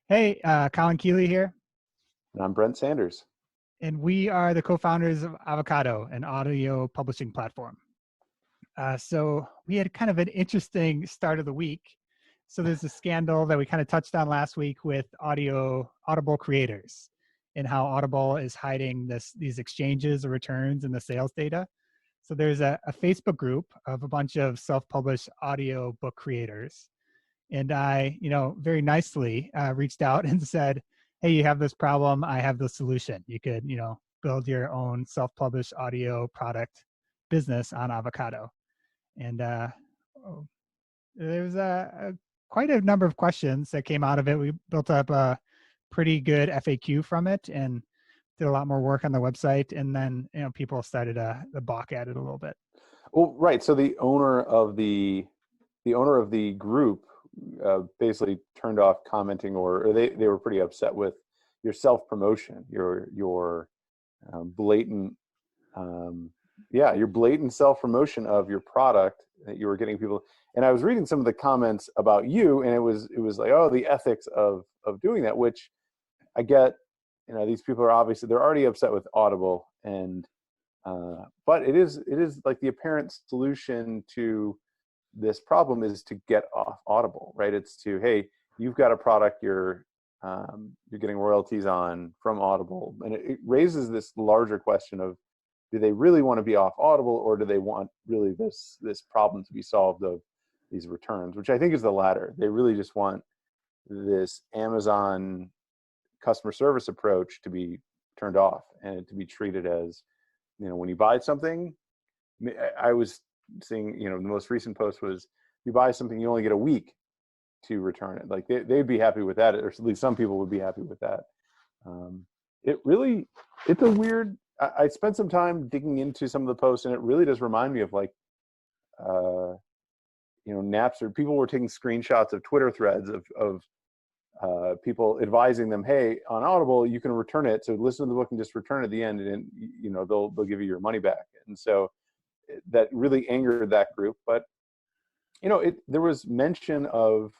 Hey, Colin Keeley here, And I'm Brent Sanders. and we are the co-founders of Avocado, an audio publishing platform. So we had kind of an interesting start of the week. So there's a scandal that we kind of touched on last week with Audible creators and how Audible is hiding these exchanges or returns in the sales data. So there's a Facebook group of a bunch of self-published audio book creators. And I, very nicely reached out and said, hey, you have this problem. I have the solution. You could, build your own self-published audio product business on Avocado. And oh, there was quite a number of questions that came out of it. We built up a pretty good FAQ from it and did a lot more work on the website. And then, people started to balk at it a little bit. Well, right. So the owner of the group basically turned off commenting, or they were pretty upset with your self promotion, your blatant, your blatant self promotion of your product that you were getting people. And I was reading some of the comments about you, and it was like, oh, the ethics of doing that, which I get. These people are obviously they're already upset with Audible, and but it is like the apparent solution to this problem is to get off Audible, right? It's to, hey, you've got a product you're getting royalties on from Audible, and it raises this larger question of, do they really want to be off Audible, or do they want really this problem to be solved of these returns, which I think is the latter. They really just want this Amazon customer service approach to be turned off and to be treated as, when you buy something. I was seeing, the most recent post was, you buy something, you only get a week to return it. Like they'd be happy with that, or at least some people would be happy with that. It's a weird. I spent some time digging into some of the posts, and it really does remind me of like, Napster. People were taking screenshots of Twitter threads of people advising them, hey, on Audible you can return it, so listen to the book and just return at the end, and they'll give you your money back. And so that really angered that group. But there was mention of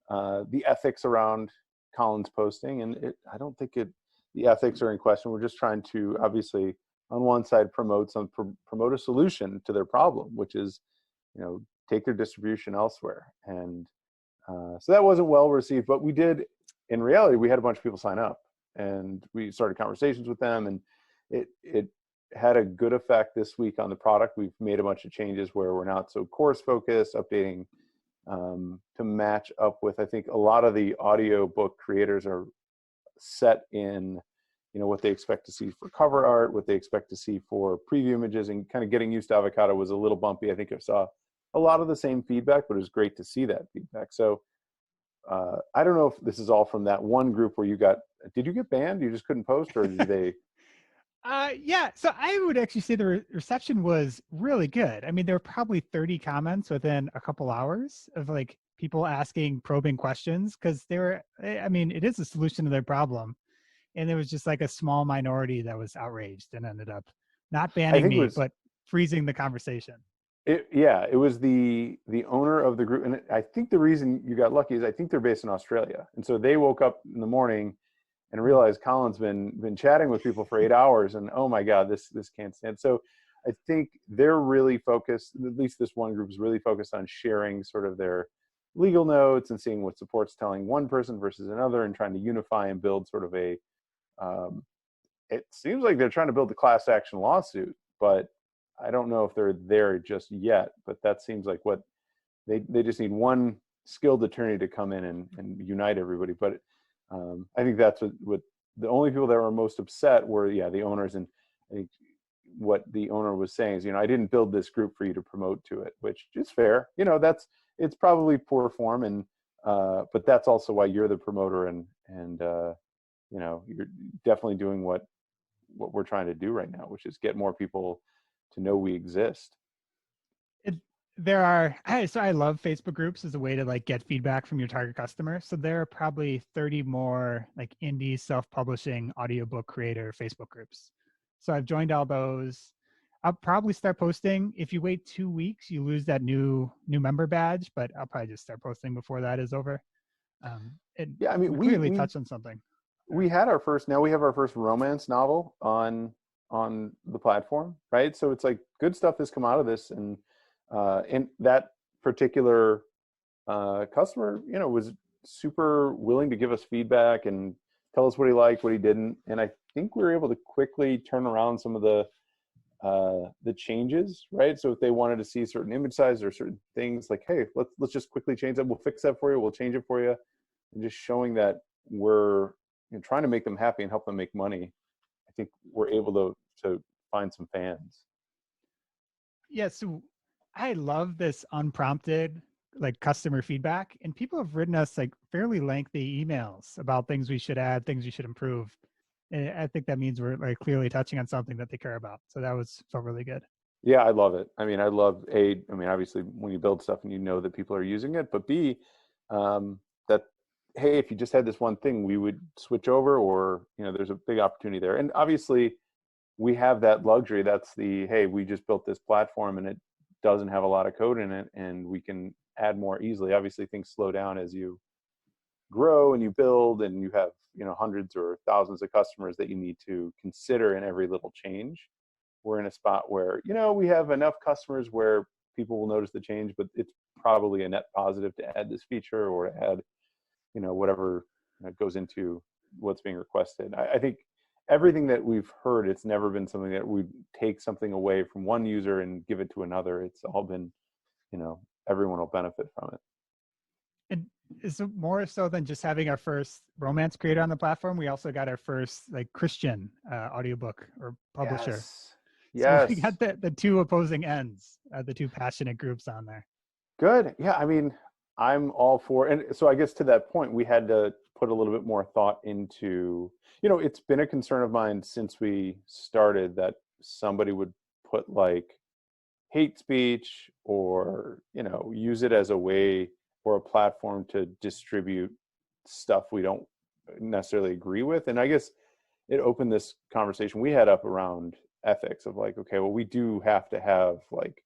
the ethics around Colin's posting, and I don't think the ethics are in question. We're just trying to, obviously, on one side promote a solution to their problem, which is, take their distribution elsewhere. And so that wasn't well received, but in reality, we had a bunch of people sign up, and we started conversations with them, and it had a good effect this week on the product. We've made a bunch of changes where we're not so course focused, updating to match up with, I think, a lot of the audio book creators are set in, what they expect to see for cover art, what they expect to see for preview images, and kind of getting used to Avocado was a little bumpy. I think I saw a lot of the same feedback, but it was great to see that feedback. So I don't know if this is all from that one group where did you get banned? You just couldn't post, or did they? Yeah, so I would actually say the reception was really good. I mean, there were probably 30 comments within a couple hours of like people asking probing questions, because it is a solution to their problem. And there was just like a small minority that was outraged and ended up not I banning think it me, was. but freezing the conversation. It was the owner of the group, and I think the reason you got lucky is I think they're based in Australia, and so they woke up in the morning and realized Colin's been chatting with people for 8 hours, and oh my God, this can't stand. So I think they're really focused. At least this one group is really focused on sharing sort of their legal notes and seeing what support's telling one person versus another, and trying to unify and build sort of a. It seems like they're trying to build a class action lawsuit, but I don't know if they're there just yet. But that seems like what they just need one skilled attorney to come in and unite everybody. But I think that's what the only people that were most upset were, the owners. And I think what the owner was saying is, I didn't build this group for you to promote to it, which is fair. It's probably poor form, and but that's also why you're the promoter, and you're definitely doing what we're trying to do right now, which is get more people to know we exist. So I love Facebook groups as a way to like get feedback from your target customer. So there are probably 30 more like indie self-publishing audiobook creator Facebook groups. So I've joined all those. I'll probably start posting. If you wait 2 weeks, you lose that new member badge, but I'll probably just start posting before that is over. And Yeah, I mean, we clearly touched on something. we had our first, now we have our first romance novel on the platform, right? So it's like good stuff has come out of this, and that particular customer, you know, was super willing to give us feedback and tell us what he liked, what he didn't, and I think we were able to quickly turn around some of the changes, right? So if they wanted to see certain image size or certain things, like, hey, let's just quickly change that. We'll fix that for you. We'll change it for you, and just showing that we're, you know, trying to make them happy and help them make money. I think we're able to find some fans. Yeah, so I love this unprompted like customer feedback, and people have written us like fairly lengthy emails about things we should add, things we should improve. And I think that means we're like clearly touching on something that they care about. So that was felt really good. Yeah, I love it. I mean, I mean, obviously when you build stuff and you know that people are using it, but B, that, hey, if you just had this one thing, we would switch over, or, you know, there's a big opportunity there. And obviously we have that luxury. That's the, hey, we just built this platform and it doesn't have a lot of code in it, and we can add more easily. Obviously things slow down as you grow and you build, and you have, you know, hundreds or thousands of customers that you need to consider in every little change. We're in a spot where, you know, we have enough customers where people will notice the change, but it's probably a net positive to add this feature or to add, you know, whatever goes into what's being requested. I think everything that we've heard, it's never been something that we take something away from one user and give it to another. It's all been, you know, everyone will benefit from it. And is it more so than just having our first romance creator on the platform? We also got our first like Christian audiobook or publisher. Yes. So we Yes. got the two opposing ends, the two passionate groups on there. Good. Yeah. I mean, I'm all for, and so I guess to that point, we had to put a little bit more thought into, you know, it's been a concern of mine since we started that somebody would put like hate speech, or, you know, use it as a way or a platform to distribute stuff we don't necessarily agree with. And I guess it opened this conversation we had up around ethics of like, okay, well, we do have to have like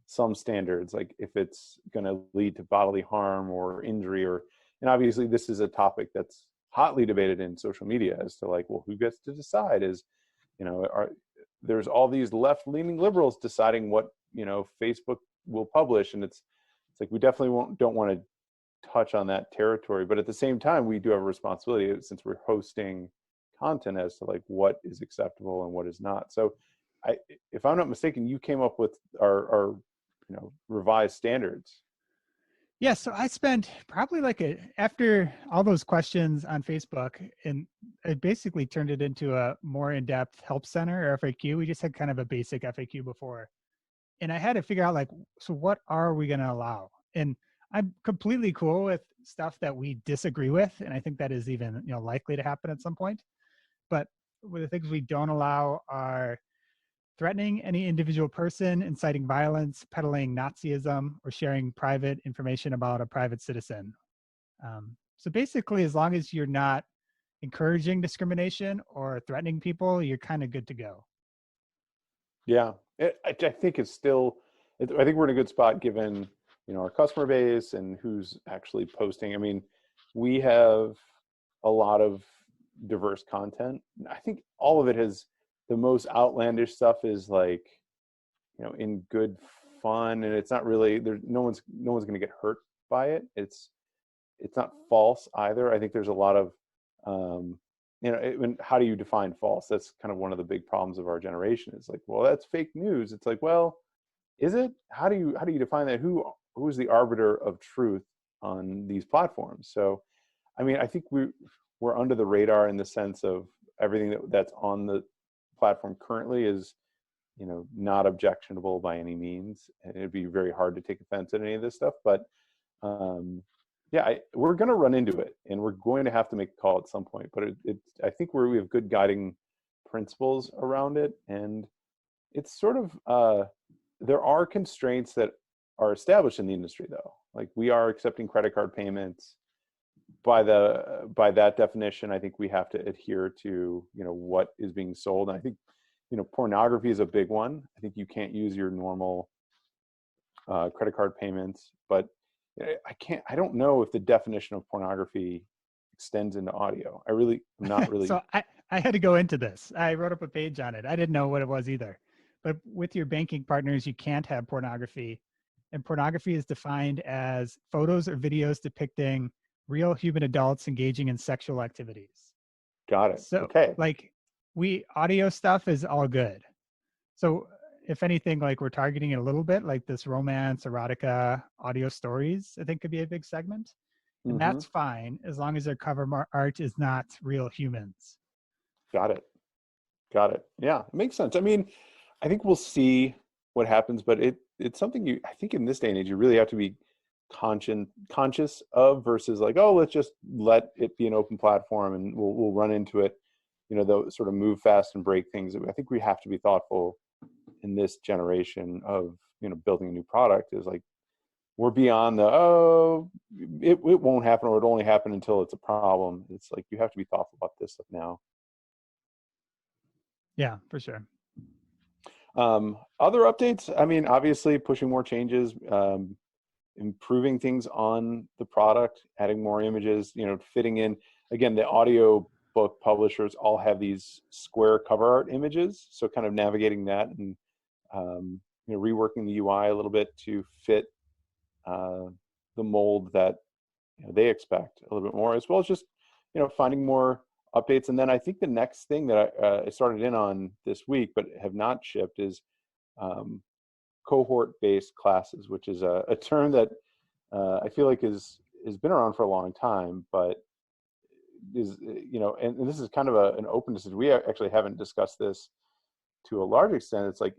some standards, like if it's going to lead to bodily harm or injury, or, and obviously this is a topic that's hotly debated in social media as to like, well, who gets to decide? Is, you know, there's all these left-leaning liberals deciding what, you know, Facebook will publish, and it's like we definitely don't want to touch on that territory, but at the same time we do have a responsibility since we're hosting content as to like what is acceptable and what is not. So if I'm not mistaken, you came up with our you know, revised standards. Yeah, so I spent probably like after all those questions on Facebook, and I basically turned it into a more in-depth help center or FAQ. We just had kind of a basic FAQ before. And I had to figure out like, so what are we going to allow? And I'm completely cool with stuff that we disagree with, and I think that is even, you know, likely to happen at some point. But with the things we don't allow are threatening any individual person, inciting violence, peddling Nazism, or sharing private information about a private citizen. So basically, as long as you're not encouraging discrimination or threatening people, you're kind of good to go. Yeah, I think it's still, I think we're in a good spot given, you know, our customer base and who's actually posting. I mean, we have a lot of diverse content. I think all of it has, the most outlandish stuff is like, you know, in good fun, and it's not really, there's no one's going to get hurt by it. It's not false either. I think there's a lot of you know, how do you define false? That's kind of one of the big problems of our generation. It's like, well, that's fake news. It's like, well, is it? How do you define that? Who's the arbiter of truth on these platforms? So I mean, I think we're under the radar in the sense of everything that's on the platform currently is, you know, not objectionable by any means. And it'd be very hard to take offense at any of this stuff. But yeah, we're going to run into it, and we're going to have to make a call at some point. But I think we have good guiding principles around it, and it's sort of there are constraints that are established in the industry, though. Like we are accepting credit card payments. By that definition, I think we have to adhere to, you know, what is being sold. And I think, you know, pornography is a big one. I think you can't use your normal credit card payments, but I don't know if the definition of pornography extends into audio. I'm not really. So I had to go into this. I wrote up a page on it. I didn't know what it was either. But with your banking partners, you can't have pornography. And pornography is defined as photos or videos depicting real human adults engaging in sexual activities. Got it. So Okay. like audio stuff is all good. So if anything, like we're targeting it a little bit, like this romance, erotica, audio stories, I think could be a big segment. And Mm-hmm. that's fine as long as their cover art is not real humans. Got it. Yeah, it makes sense. I mean, I think we'll see what happens, but it's something I think in this day and age, you really have to be conscious of versus like, oh, let's just let it be an open platform and we'll run into it, they'll sort of move fast and break things. I think we have to be thoughtful in this generation of, building a new product is like, we're beyond it won't happen or it'll only happen until it's a problem. It's like, you have to be thoughtful about this stuff now. Yeah, for sure. Other updates, I mean, obviously pushing more changes, improving things on the product, adding more images, fitting in, again, the audio book publishers all have these square cover art images. So kind of navigating that and, reworking the UI a little bit to fit the mold that they expect a little bit more, as well as just, finding more updates. And then I think the next thing that I started in on this week, but have not shipped is cohort-based classes, which is a term that I feel like has been around for a long time, but is, and this is kind of an open decision. We actually haven't discussed this to a large extent. It's like,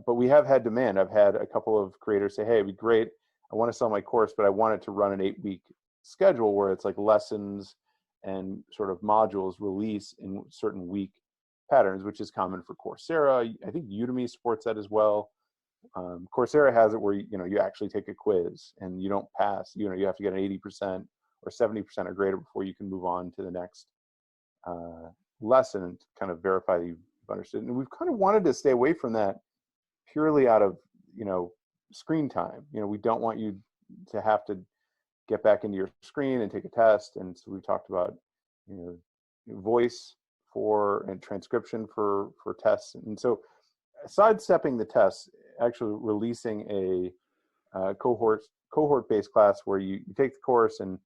but we have had demand. I've had a couple of creators say, hey, it'd be great. I want to sell my course, but I want it to run an 8-week schedule where it's like lessons and sort of modules release in certain week patterns, which is common for Coursera. I think Udemy supports that as well. Coursera has it where you actually take a quiz and you don't pass. You have to get an 80% or 70% or greater before you can move on to the next lesson and kind of verify that you've understood. And we've kind of wanted to stay away from that purely out of screen time. We don't want you to have to get back into your screen and take a test. And so we talked about voice and transcription for tests. And so sidestepping the tests, actually releasing a cohort-based class where you take the course and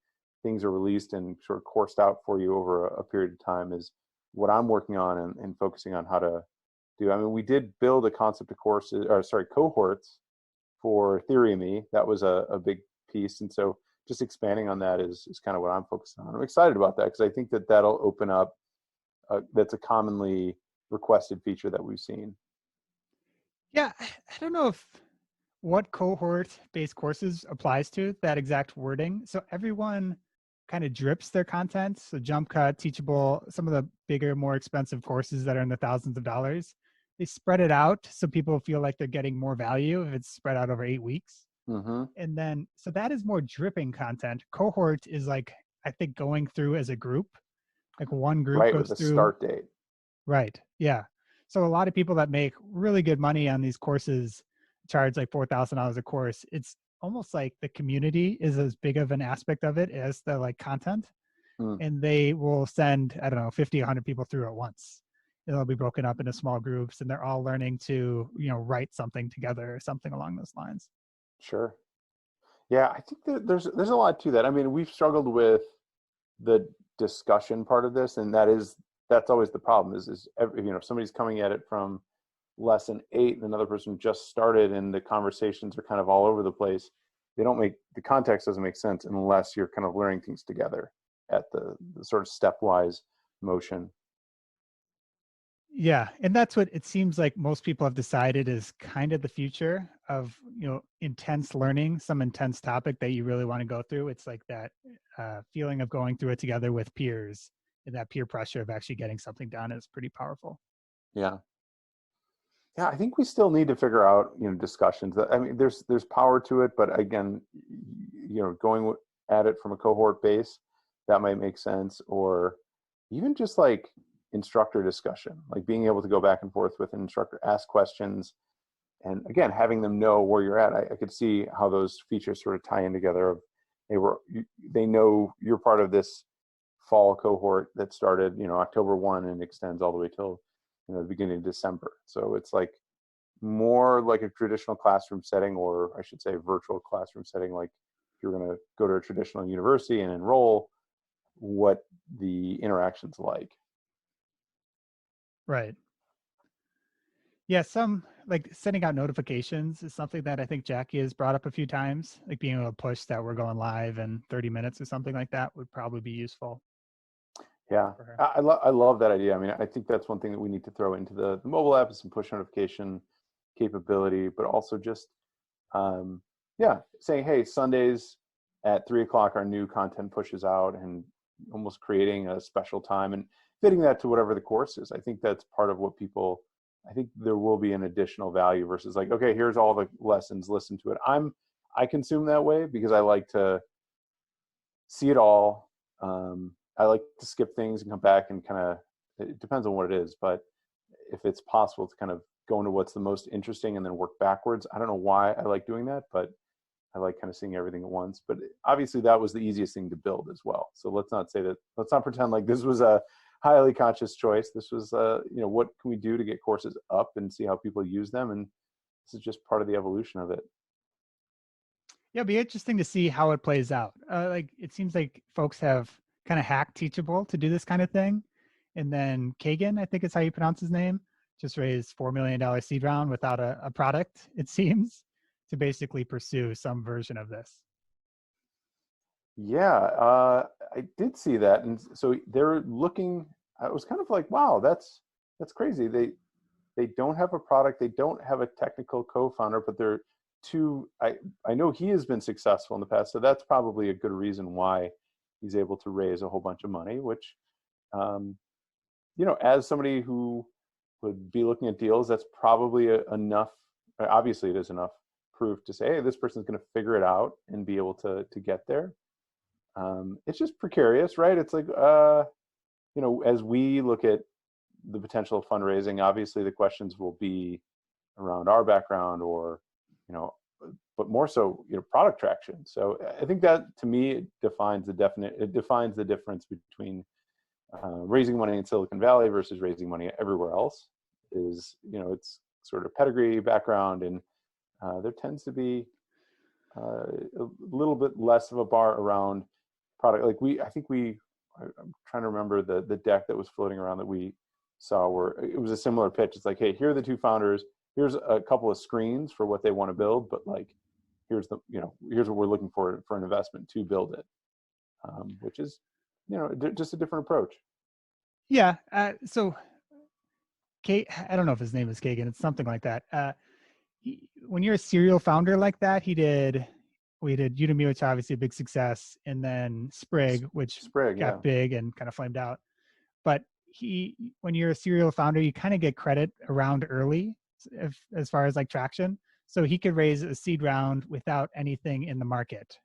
things are released and sort of coursed out for you over a period of time is what I'm working on and focusing on how to do. I mean, we did build a concept of cohorts for Theory of Me. That was a big piece. And so just expanding on that is kind of what I'm focused on. I'm excited about that because I think that that'll open up, that's a commonly requested feature that we've seen. Yeah, I don't know what cohort-based courses applies to that exact wording. So everyone kind of drips their content. So Jump Cut, Teachable, some of the bigger, more expensive courses that are in the thousands of dollars, they spread it out so people feel like they're getting more value if it's spread out over 8 weeks. Mm-hmm. And then, so that is more dripping content. Cohort is like, I think, going through as a group. Like one group right, goes with a through. Start date. Right. Yeah. So a lot of people that make really good money on these courses charge like $4,000 a course. It's almost like the community is as big of an aspect of it as the like content. And they will send, I don't know, 50, 100 people through at once. It'll be broken up into small groups and they're all learning to, write something together or something along those lines. Sure. Yeah, I think that there's a lot to that. I mean, we've struggled with the discussion part of this, and that's always the problem is if somebody's coming at it from lesson 8 and another person just started and the conversations are kind of all over the place, the context doesn't make sense unless you're kind of learning things together at the sort of stepwise motion. Yeah, and that's what it seems like most people have decided is kind of the future of, intense learning, some intense topic that you really want to go through. It's like that feeling of going through it together with peers, and that peer pressure of actually getting something done is pretty powerful. Yeah. Yeah, I think we still need to figure out, discussions. I mean, there's power to it, but again, going at it from a cohort base, that might make sense, or even just like instructor discussion, like being able to go back and forth with an instructor, ask questions, And again, having them know where you're at, I could see how those features sort of tie in together. Of they know you're part of this fall cohort that started, October 1 and extends all the way till, the beginning of December. So it's like more like a traditional classroom setting, or I should say virtual classroom setting. Like if you're going to go to a traditional university and enroll, what the interaction's like. Right. Yeah, some like sending out notifications is something that I think Jackie has brought up a few times, like being able to push that we're going live in 30 minutes or something like that would probably be useful Yeah, for her. I love that idea. I mean, I think that's one thing that we need to throw into the mobile app is some push notification capability, but also just, yeah, saying, hey, Sundays at 3 o'clock, our new content pushes out, and almost creating a special time and fitting that to whatever the course is. I think that's part of what people, I think there will be an additional value versus like, okay, here's all the lessons, listen to it. I consume that way because I like to see it all. I like to skip things and come back and kind of, it depends on what it is, but if it's possible to kind of go into what's the most interesting and then work backwards. I don't know why I like doing that, but I like kind of seeing everything at once. But obviously that was the easiest thing to build as well. So let's not pretend like this was a highly conscious choice. This was, what can we do to get courses up and see how people use them? And this is just part of the evolution of it. Yeah, it'd be interesting to see how it plays out. Like it seems like folks have kind of hacked Teachable to do this kind of thing. And then Kagan, I think is how you pronounce his name, just raised $4 million seed round without a product, it seems, to basically pursue some version of this. Yeah, I did see that. And so they're looking, I was kind of like, wow, that's crazy. They don't have a product, they don't have a technical co-founder, but they're I know he has been successful in the past, so that's probably a good reason why he's able to raise a whole bunch of money, which as somebody who would be looking at deals, that's probably enough, obviously it is enough proof to say, hey, this person's going to figure it out and be able to get there. It's just precarious, right? It's like as we look at the potential of fundraising, obviously the questions will be around our background, or but more so product traction. So I think that to me it defines the difference between raising money in Silicon Valley versus raising money everywhere else. Is it's sort of pedigree, background, and there tends to be a little bit less of a bar around product. Like I'm trying to remember the deck that was floating around that we saw where it was a similar pitch. It's like, hey, here are the two founders. Here's a couple of screens for what they want to build, but like, here's what we're looking for an investment to build it, which is, just a different approach. Yeah. So Kate, I don't know if his name is Kagan. It's something like that. When you're a serial founder like that, we did Udemy, which obviously a big success, and then Sprig, which got big and kind of flamed out. But when you're a serial founder, you kind of get credit around early, as far as like traction. So he could raise a seed round without anything in the market.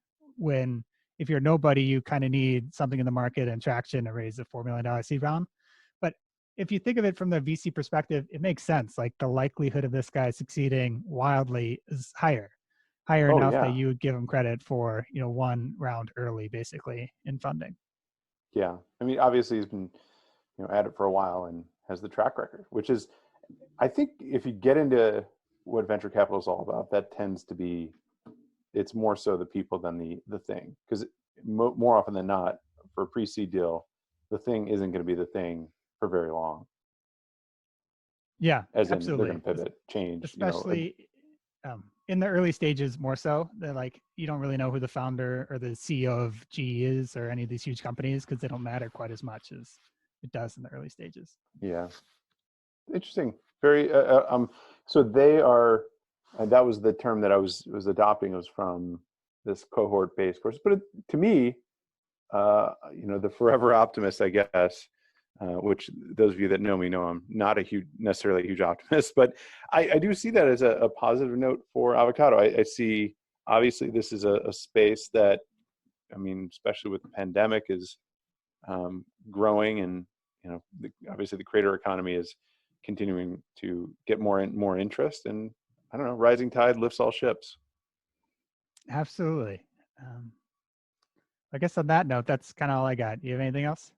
If you're nobody, you kind of need something in the market and traction to raise a $4 million seed round. But if you think of it from the VC perspective, it makes sense. Like the likelihood of this guy succeeding wildly is higher enough that you would give him credit for, one round early, basically, in funding. Yeah. I mean, obviously he's been, at it for a while and has the track record, which is, I think if you get into what venture capital is all about, that tends to be, it's more so the people than the thing. Because more often than not, for a pre-seed deal, the thing isn't going to be the thing for very long. Yeah, as absolutely. In they're going to pivot, change. Especially in the early stages, more so. They're like, you don't really know who the founder or the CEO of GE is or any of these huge companies because they don't matter quite as much as it does in the early stages. Yeah, interesting. Very. So they are. That was the term that I was adopting. Was from this cohort-based course, but to me, the forever optimist, I guess. Which those of you that know me know I'm not necessarily a huge optimist, but I do see that as a positive note for avocado. I see, obviously this is a space that, I mean, especially with the pandemic, is growing, and obviously the creator economy is continuing to get more interest, and I don't know, rising tide lifts all ships. Absolutely. I guess on that note, that's kind of all I got. You have anything else?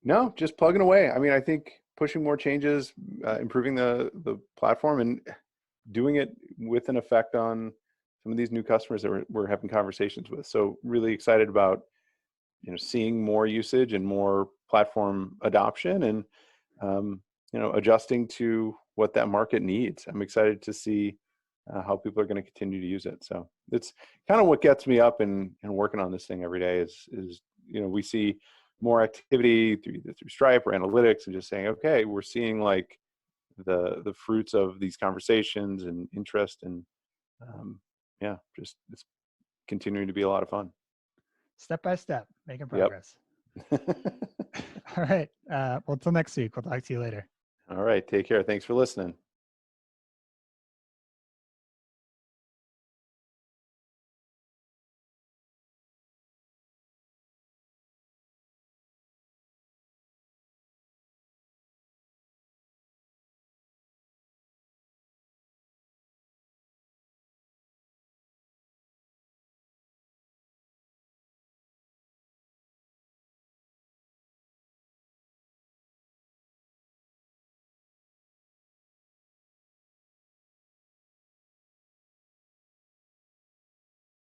No, just plugging away. I mean, I think pushing more changes, improving the platform, and doing it with an effect on some of these new customers that we're having conversations with. So really excited about, seeing more usage and more platform adoption, and adjusting to what that market needs. I'm excited to see how people are going to continue to use it. So it's kind of what gets me up and working on this thing every day is we see more activity through Stripe or analytics, and just saying, okay, we're seeing like the fruits of these conversations and interest, and just it's continuing to be a lot of fun. Step by step, making Yep. progress. All right. Well, until next week, we'll talk to you later. All right. Take care. Thanks for listening.